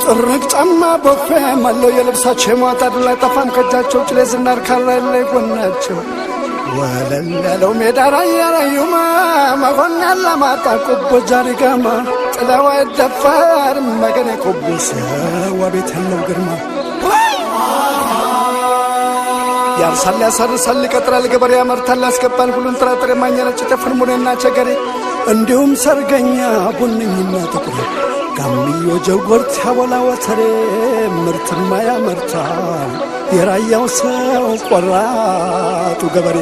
ጥርቅ ጫማ ቦፌ ማለው የልብሳቸው ማጣድ ላይ ጠፋም ከጃቸው ጭሌ ዝናር ካላይ ላይ ጎናቸው ወለል ያለው ሜዳ ራያ ራዩማ መሆን ያለማጣ ቁቦ ጃሪጋማ ጥላዋ ይደፋር መገኔ ቁቡስ ወቤት ያለው ግርማ ያርሳል ያሰርሳል ይቀጥራል ገበሬ ያመርታል ያስገባል ሁሉን ጥራጥሬ ማኛነጭ ጨፍር ሙኔና ቸገሬ እንዲሁም ሰርገኛ ቡንኝና ጥቁር ጋምዮ ጀጎርት ያቦላ ወተሬ ምርትማ ያመርታል የራያው ሰው ቆራጡ ገበሬ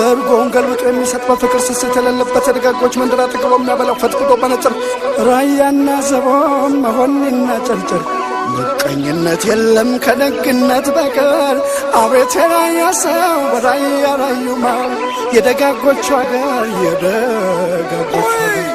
እርጎውን ገልብጦ የሚሰጥ በፍቅር ስስት የሌለበት የደጋጎች መንደር አጥግቦ የሚያበላው ፈጥቅጦ በነጭር ራያና ዘቦን መሆንና ጨርጨር ምቀኝነት የለም ከደግነት በቀር አቤት የራያ ሰው በራያ ራዩማ የደጋጎቹ አገር የደጋጎቹ አገር